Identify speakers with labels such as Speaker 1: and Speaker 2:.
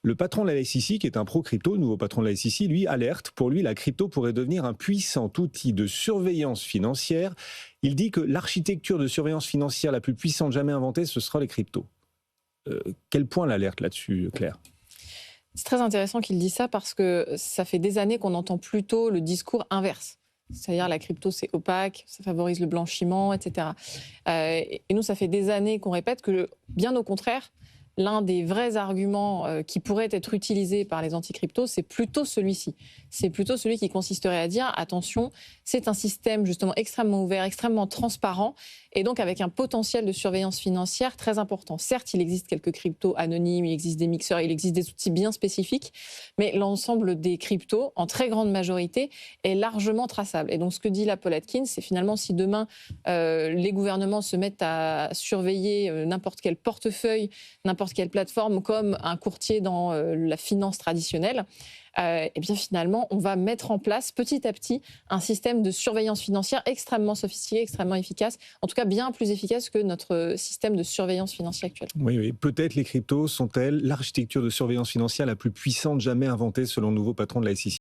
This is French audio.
Speaker 1: Le patron de la SEC, qui est un pro-crypto, le nouveau patron de la SEC, lui, alerte. Pour lui, la crypto pourrait devenir un puissant outil de surveillance financière. Il dit que l'architecture de surveillance financière la plus puissante jamais inventée, ce sera les cryptos. Quel point l'alerte là-dessus, Claire ?
Speaker 2: C'est très intéressant qu'il dise ça parce que ça fait des années qu'on entend plutôt le discours inverse. C'est-à-dire la crypto, c'est opaque, ça favorise le blanchiment, etc. Et nous, ça fait des années qu'on répète que, bien au contraire, l'un des vrais arguments qui pourrait être utilisé par les anti-cryptos, c'est plutôt celui-ci. C'est plutôt celui qui consisterait à dire, attention, c'est un système justement extrêmement ouvert, extrêmement transparent, et donc avec un potentiel de surveillance financière très important. Certes, il existe quelques cryptos anonymes, il existe des mixeurs, il existe des outils bien spécifiques, mais l'ensemble des cryptos, en très grande majorité, est largement traçable. Et donc ce que dit la Paul Atkins, c'est finalement si demain les gouvernements se mettent à surveiller n'importe quel portefeuille, n'importe quelle plateforme comme un courtier dans la finance traditionnelle, et bien finalement, on va mettre en place petit à petit un système de surveillance financière extrêmement sophistiqué, extrêmement efficace, en tout cas bien plus efficace que notre système de surveillance financière actuel.
Speaker 1: Oui, peut-être les cryptos sont-elles l'architecture de surveillance financière la plus puissante jamais inventée selon le nouveau patron de la SEC.